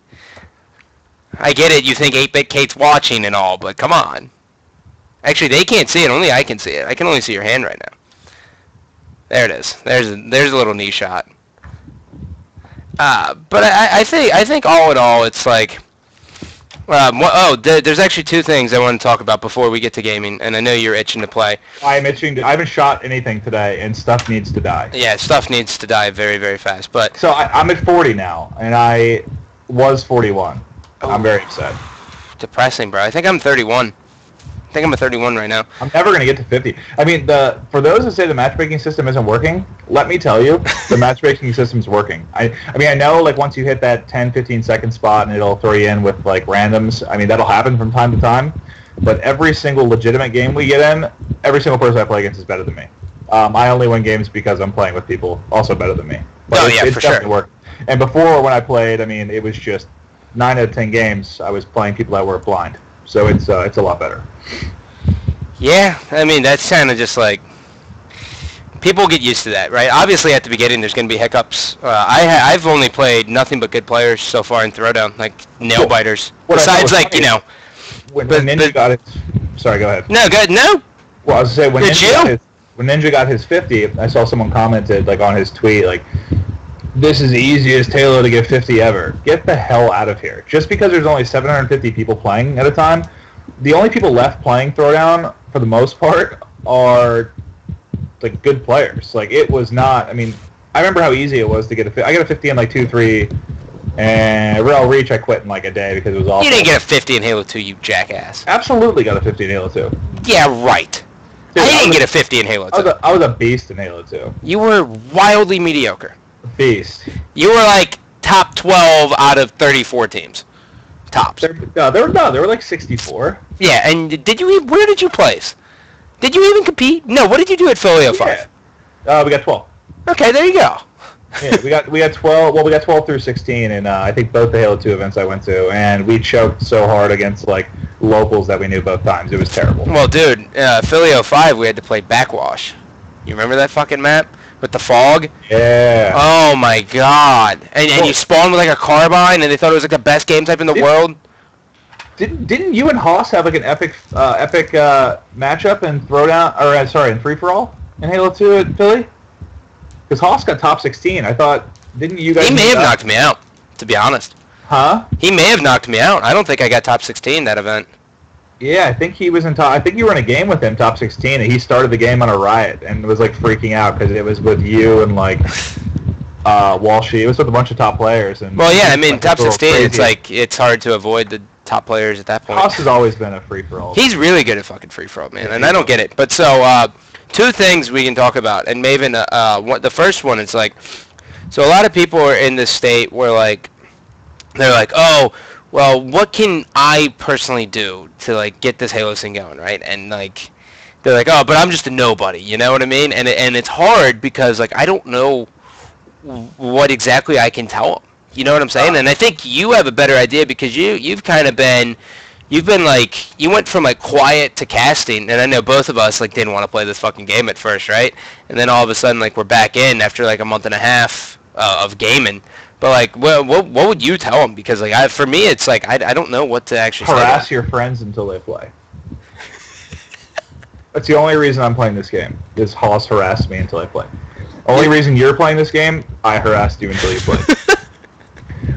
A: I get it, you think 8-Bit Kate's watching and all, but come on. Actually, they can't see it, only I can see it. I can only see your hand right now. There it is. There's a little knee shot. But I think all in all, it's like... there's actually two things I want to talk about before we get to gaming, and I know you're itching to play.
B: I'm itching I haven't shot anything today, and stuff needs to die.
A: Yeah, stuff needs to die very, very fast, but...
B: So I'm at 40 now, and I was 41. I'm very upset.
A: Depressing, bro. I think I'm 31. I think I'm at 31 right now.
B: I'm never going to get to 50. I mean, for those who say the matchmaking system isn't working, let me tell you, the matchmaking system's working. I mean, I know, like, once you hit that 10, 15-second spot and it'll throw you in with, like, randoms, I mean, that'll happen from time to time, but every single legitimate game we get in, every single person I play against is better than me. I only win games because I'm playing with people also better than me. But
A: it's for sure.
B: Worked. And before, when I played, I mean, it was just 9 out of 10 games, I was playing people that were blind. So it's a lot better.
A: Yeah, I mean, that's kind of just like... People get used to that, right? Obviously, at the beginning, there's going to be hiccups. I've only played nothing but good players so far in Throwdown, like nail-biters. Besides, like,
B: When Ninja got his... Sorry, go ahead.
A: No, good. No?
B: Well, I was going to say, when Ninja got his 50, I saw someone commented, like, on his tweet, like... This is the easiest Halo to get 50 ever. Get the hell out of here. Just because there's only 750 people playing at a time, the only people left playing Throwdown, for the most part, are, like, good players. Like, it was not... I mean, I remember how easy it was to get I got a 50 in, like, 2-3, and Real Reach I quit in, like, a day because it was awful.
A: You didn't get a 50 in Halo 2, you jackass.
B: Absolutely got a 50 in Halo 2.
A: Yeah, right. Dude, I didn't get a 50 in Halo 2.
B: I was a beast in Halo 2.
A: You were wildly mediocre.
B: Beast.
A: You were like top 12 out of 34 teams. Tops.
B: They were like 64.
A: Yeah, and where did you place? Did you even compete? No, what did you do at Folio 5?
B: We got 12.
A: Okay, there you go.
B: Yeah, we got 12. Well, we got 12 through 16, and I think both the Halo 2 events I went to, and we choked so hard against like locals that we knew both times. It was terrible.
A: Well, dude, Folio 5 we had to play Backwash. You remember that fucking map? With the fog?
B: Yeah.
A: Oh my god. And you spawned with like a carbine and they thought it was like the best game type in the world?
B: Didn't you and Haas have like an epic matchup in Throwdown, or in Free-For-All in Halo 2 at Philly? Because Haas got top 16. I thought, didn't you guys...
A: He may have knocked me out, to be honest.
B: Huh?
A: He may have knocked me out. I don't think I got top 16 that event.
B: Yeah, I think he was in top. I think you were in a game with him, top 16, and he started the game on a riot and was like freaking out because it was with you and like Walshy. It was with a bunch of top players. And
A: well, yeah, I mean, top 16. Crazy. It's like it's hard to avoid the top players at that point.
B: Haas has always been a free for all.
A: He's really good at fucking free for all, man, and I don't get it. But so two things we can talk about, and Maven. The first one is like, so a lot of people are in this state where like they're like, oh. Well, what can I personally do to like get this Halo thing going, right? And like, they're like, oh, but I'm just a nobody, you know what I mean? And it's hard because like I don't know what exactly I can tell them. You know what I'm saying? And I think you have a better idea because you've kind of been, like, you went from like quiet to casting, and I know both of us like didn't want to play this fucking game at first, right? And then all of a sudden like we're back in after like a month and a half of gaming. But like, what would you tell them? Because like, for me, it's like I don't know what to actually
B: harass your friends until they play. That's the only reason I'm playing this game. Is Hoss harassed me until I play. Only reason you're playing this game, I harassed you until you play.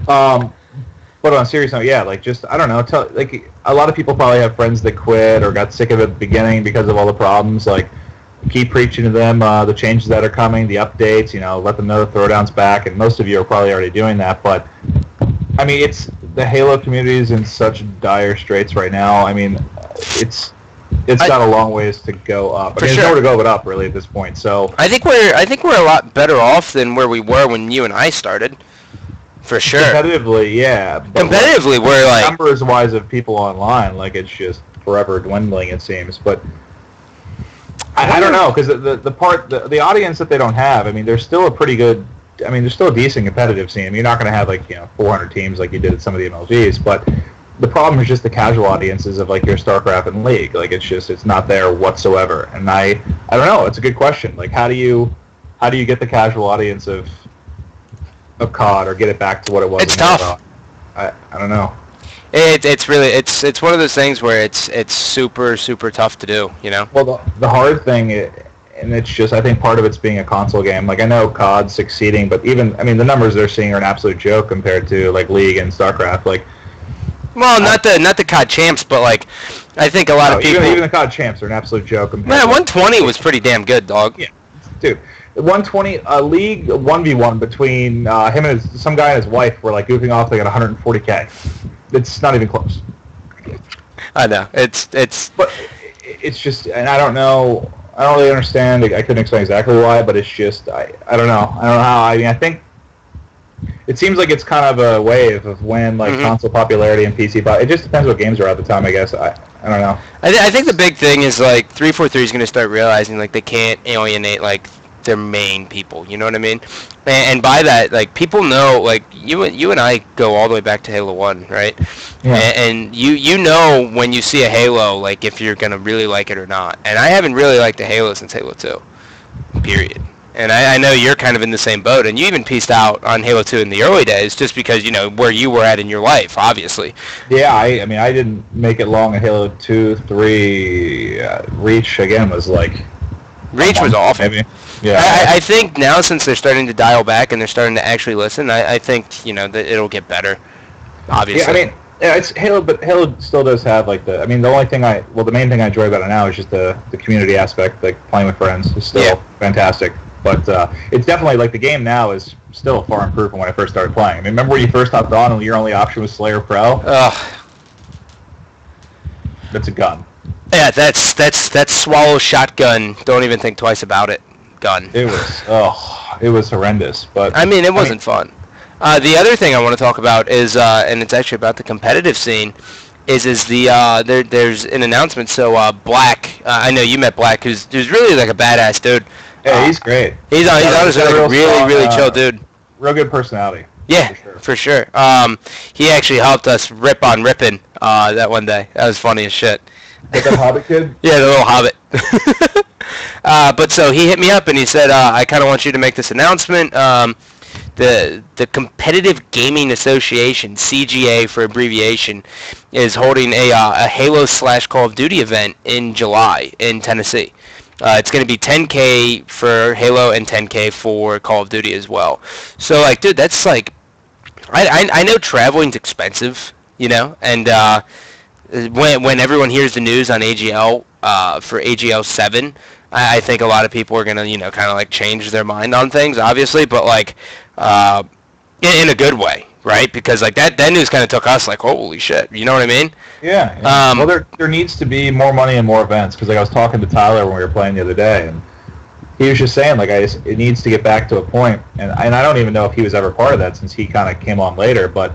B: But on a serious note, yeah, like just I don't know. Like a lot of people probably have friends that quit or got sick of it at the beginning because of all the problems. Like keep preaching to them the changes that are coming, the updates. Let them know the throwdown's back, and most of you are probably already doing that. But I mean, it's the Halo community is in such dire straits right now. I mean, it's got a long ways to go up. I mean, there's nowhere to go but up, really, at this point. So
A: I think we're a lot better off than where we were when you and I started. For sure.
B: Competitively, yeah.
A: Competitively, we're like
B: numbers-wise of people online, like it's just forever dwindling. It seems, but I don't know because the audience that they don't have. I mean, there's still a pretty good. I mean, there's still a decent competitive scene. You're not going to have 400 teams like you did at some of the MLGs, but the problem is just the casual audiences of like your StarCraft and League. Like it's not there whatsoever. And I don't know. It's a good question. Like how do you get the casual audience of COD or get it back to what it was?
A: It's tough.
B: I don't know.
A: It's one of those things where it's super tough to do.
B: Well, the hard thing. And it's just, I think part of it's being a console game. Like, I know COD's succeeding, but the numbers they're seeing are an absolute joke compared to, like, League and StarCraft. Like,
A: well, not the COD champs, but, like, I think a lot of people...
B: Even the COD champs are an absolute joke compared
A: to... 120 was pretty damn good, dog.
B: Yeah. Dude, 120, League 1v1 between him and some guy and his wife were, like, goofing off, like, at 140K. It's not even close.
A: I know.
B: But it's just, and I don't know... I don't really understand. I couldn't explain exactly why, but it's just I don't know. I don't know how. I mean, I think it seems like it's kind of a wave of when console popularity and PC. But it just depends what games are at the time, I guess. I don't know.
A: I think the big thing is like 343 is going to start realizing like they can't alienate like their main people. You know what I mean? And by that, like people know, like you and I go all the way back to Halo 1, right? Yeah. And you know when you see a Halo, like if you're gonna really like it or not. And I haven't really liked a Halo since Halo 2, period. And I know you're kind of in the same boat, and you even pieced out on Halo 2 in the early days, just because where you were at in your life, obviously.
B: Yeah, I mean I didn't make it long in Halo 2, 3. Reach again was like.
A: Reach was awful.
B: Maybe. Yeah,
A: I think now since they're starting to dial back and they're starting to actually listen, I think that it'll get better. Obviously.
B: Yeah, I mean, it's Halo, but Halo still does have like the main thing I enjoy about it now is just the community aspect, like playing with friends is still fantastic. But it's definitely like the game now is still far improved from when I first started playing. I mean, remember when you first hopped on and your only option was Slayer Pro?
A: Ugh.
B: That's a gun.
A: Yeah, that's swallow shotgun. Don't even think twice about it. Gun.
B: It was horrendous. But
A: I mean, it wasn't fun. The other thing I want to talk about is, and it's actually about the competitive scene, is there's an announcement. So Black, I know you met Black, who's really like a badass dude.
B: Yeah, he's great.
A: He's honestly like a really chill dude.
B: Real good personality.
A: Yeah, for sure. He actually helped us rip on Rippin' that one day. That was funny as shit.
B: Like that Hobbit kid?
A: Yeah, the little Hobbit. But so he hit me up and he said, I kind of want you to make this announcement. The Competitive Gaming Association, CGA for abbreviation, is holding a Halo / Call of Duty event in July in Tennessee. It's going to be $10K for Halo and $10K for Call of Duty as well. So, like, dude, that's like, I know traveling's expensive, and when everyone hears the news on AGL for AGL 7, I think a lot of people are gonna kind of like change their mind on things, obviously, but like in a good way, right? Because like that news kind of took us like, holy shit, you know what I mean?
B: Yeah. Well, there needs to be more money and more events, because like I was talking to Tyler when we were playing the other day, and he was just saying like it needs to get back to a point, and I don't even know if he was ever part of that since he kind of came on later, but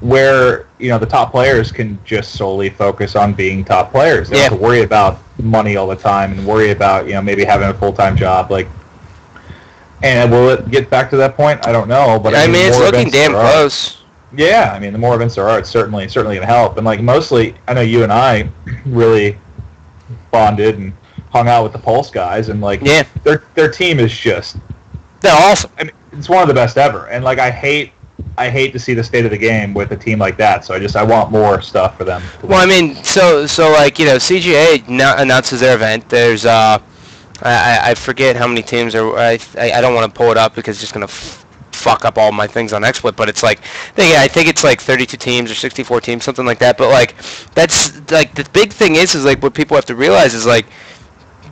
B: where the top players can just solely focus on being top players. They don't have to worry about money all the time and worry about maybe having a full-time job. Like, and will it get back to that point? I don't know, but
A: I mean it's looking damn close.
B: Yeah, I mean the more events there are, it's certainly going to help. And like mostly, I know you and I really bonded and hung out with the Pulse guys, and like their team is just
A: they're awesome.
B: I mean, it's one of the best ever. And like I hate I hate to see the state of the game with a team like that. So I want more stuff for them.
A: Well, I mean, so like, you know, CGA announces their event. There's I forget how many teams are. I don't want to pull it up because it's just gonna fuck up all my things on XSplit. But it's like, I think it's like 32 teams or 64 teams, something like that. But like, that's like the big thing is like what people have to realize is like,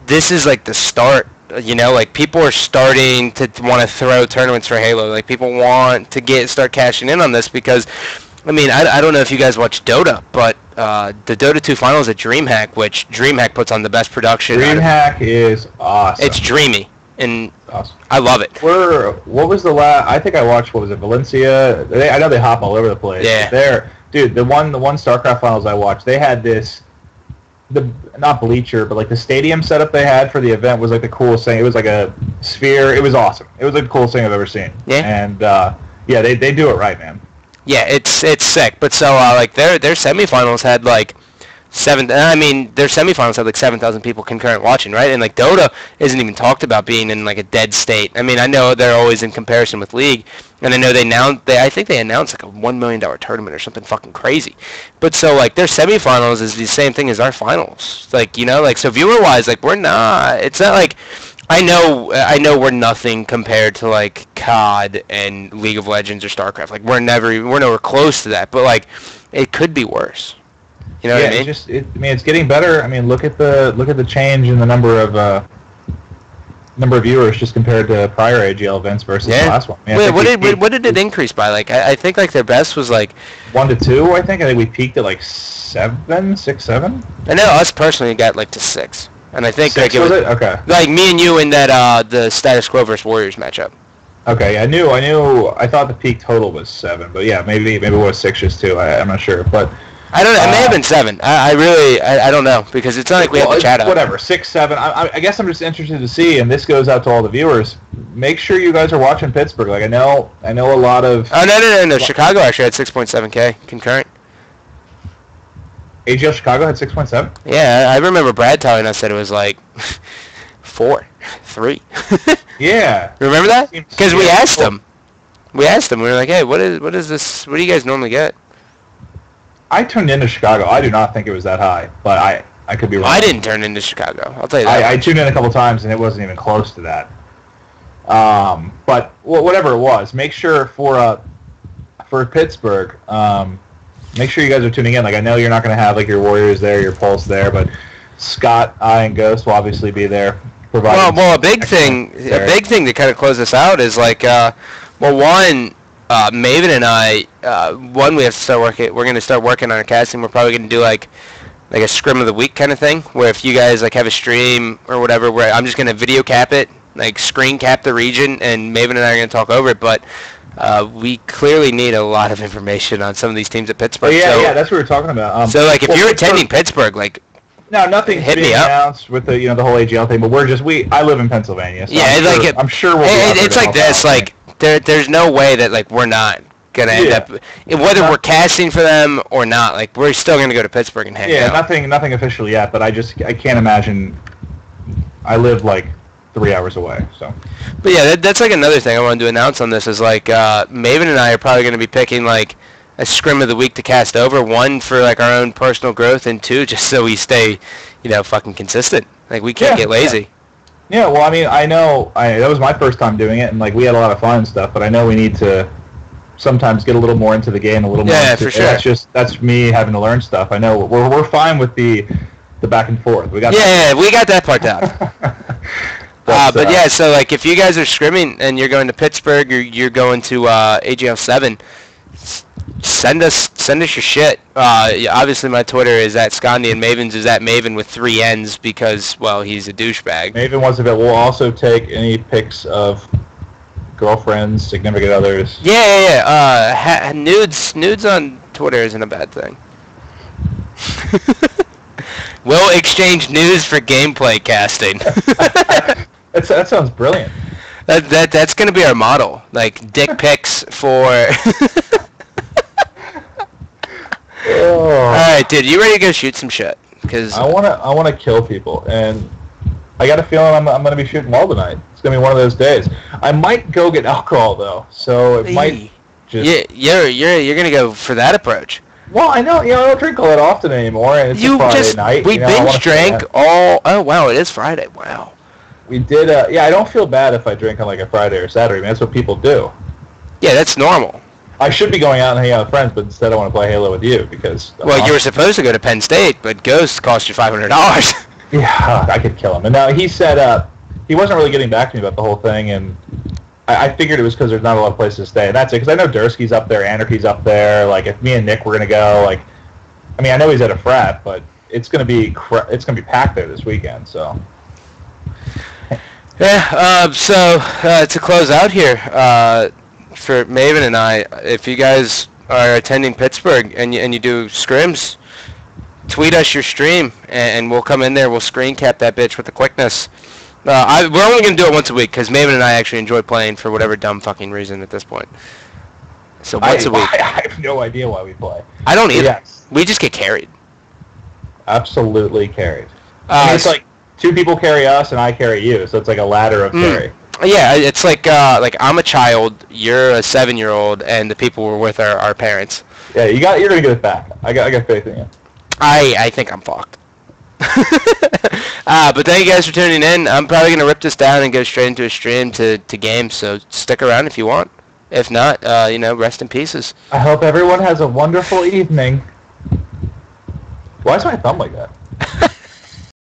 A: this is like the start. You know, like people are starting to want to throw tournaments for Halo. Like people want to start cashing in on this because, I mean, I don't know if you guys watch Dota, but the Dota 2 finals at DreamHack, which DreamHack puts on the best production.
B: DreamHack is awesome.
A: It's dreamy, and
B: awesome.
A: I love it.
B: What was the last? I think I watched. What was it? Valencia. I know they hop all over the place.
A: Yeah.
B: Dude, the one StarCraft finals I watched, they had this. Not bleacher, but like the stadium setup they had for the event was like the coolest thing. It was like a sphere. It was awesome. It was like the coolest thing I've ever seen. Yeah. And yeah, they do it right, man.
A: Yeah, it's sick. But so like their semifinals had like their semifinals had like 7,000 people concurrent watching, right? And like Dota isn't even talked about being in like a dead state. I mean, I know they're always in comparison with League, and I know I think they announced like a $1 million tournament or something fucking crazy. But so like their semifinals is the same thing as our finals. Like, you know, like so viewer wise, like it's not like I know we're nothing compared to like COD and League of Legends or StarCraft. Like we're nowhere close to that. But like it could be worse. You know what I mean?
B: It's getting better. I mean, look at the change in the number of viewers just compared to prior AGL events versus the last one.
A: Wait, what did it increase by? Like, I think like their best was like
B: 1 to 2. I think we peaked at like 7, 6, 7. I
A: know us personally got like to 6, and I think
B: 6,
A: like it was
B: okay.
A: Like me and you in that the Status Quo versus Warriors matchup.
B: Okay, I knew. I thought the peak total was 7, but yeah, maybe it was 6 just too. I'm not sure, but.
A: I don't know. It may have been 7. I don't know because it's not like we have to chat up.
B: Whatever, 6, 7. I guess I'm just interested to see, and this goes out to all the viewers. Make sure you guys are watching Pittsburgh. Like I know a lot of.
A: Oh no! Chicago actually had 6.7K concurrent.
B: AGL Chicago had 6.7.
A: Yeah, I remember Brad telling us that it was like 4, 3.
B: Yeah.
A: Remember that? Because we asked him. We were like, hey, what is this? What do you guys normally get?
B: I turned into Chicago. I do not think it was that high, but I could be wrong.
A: I didn't turn into Chicago. I'll tell you that.
B: I tuned in a couple times, and it wasn't even close to that. But whatever it was, make sure for Pittsburgh, make sure you guys are tuning in. Like I know you're not going to have like your Warriors there, your Pulse there, but Scott, I, and Ghost will obviously be there.
A: Well, a big thing to kind of close this out is like, one. MAven and I, we have to start working. We're going to start working on our casting. We're probably going to do like a scrim of the week kind of thing, where if you guys like have a stream or whatever, where I'm just going to video cap it, like screen cap the region, and MAven and I are going to talk over it. But we clearly need a lot of information on some of these teams at Pittsburgh.
B: Yeah, that's what we're talking about.
A: So like if you're attending Pittsburgh, like.
B: No, nothing's being announced with the the whole AGL thing, but I live in Pennsylvania, so I'm sure we'll be
A: it's like this, like there's no way that like we're not gonna end up whether we're casting for them or not, like we're still gonna go to Pittsburgh and hang out.
B: Yeah, nothing official yet, but I can't imagine. I live like 3 hours away, so.
A: But yeah, that's like another thing I wanted to announce on this is like MAven and I are probably gonna be picking like a scrim of the week to cast over, 1 for like our own personal growth, and 2 just so we stay, fucking consistent. Like we can't get lazy.
B: Yeah, well, I mean, I know that was my first time doing it, and like we had a lot of fun and stuff. But I know we need to sometimes get a little more into the game, a little more.
A: Yeah, for sure.
B: That's me having to learn stuff. I know we're fine with the back and forth. We got
A: we got that part down. But yeah, so like if you guys are scrimming and you're going to Pittsburgh, or you're going to AGL 7. Send us your shit. Obviously, my Twitter is at Gandhi and MAven's is at MAven with 3 N's because, well, he's a douchebag.
B: MAven wants to bet. We'll also take any pics of girlfriends, significant others.
A: Yeah. Nudes on Twitter isn't a bad thing. We'll exchange news for gameplay casting.
B: That sounds brilliant.
A: That's gonna be our model. Like dick pics for. All right, dude. You ready to go shoot some shit? Because
B: I wanna kill people, and I got a feeling I'm gonna be shooting well tonight. It's gonna be one of those days. I might go get alcohol though, so it might
A: You're gonna go for that approach.
B: Well, I know, I don't drink all that often anymore, and it's a Friday night.
A: We binge drank all. Oh wow, it is Friday. Wow.
B: We did. I don't feel bad if I drink on like a Friday or Saturday. I mean, that's what people do.
A: Yeah, that's normal.
B: I should be going out and hanging out with friends, but instead I want to play Halo with you because.
A: Well, you were supposed to go to Penn State, but Ghost cost you $500.
B: Yeah, I could kill him. And now he said he wasn't really getting back to me about the whole thing, and I figured it was because there's not a lot of places to stay, and that's it. Because I know Dursky's up there, Anarchy's up there. Like if me and Nick were gonna go, like, I mean, I know he's at a frat, but it's gonna be packed there this weekend. So.
A: Yeah. So to close out here, for Maven and I, if you guys are attending Pittsburgh and you do scrims, tweet us your stream, and we'll come in there. We'll screen cap that bitch with the quickness. We're only going to do it once a week because Maven and I actually enjoy playing for whatever dumb fucking reason at this point. So once a week.
B: I have no idea why we play.
A: I don't either.
B: Yes.
A: We just get carried.
B: Absolutely carried. I mean, it's like two people carry us and I carry you, so it's like a ladder of carry.
A: Yeah, it's like I'm a child, you're a 7-year-old, and the people we're with are our parents.
B: Yeah, you're gonna get it back. I got faith in you.
A: I think I'm fucked. But thank you guys for tuning in. I'm probably gonna rip this down and go straight into a stream to games. So stick around if you want. If not, rest in pieces.
B: I hope everyone has a wonderful evening. Why is my thumb like that?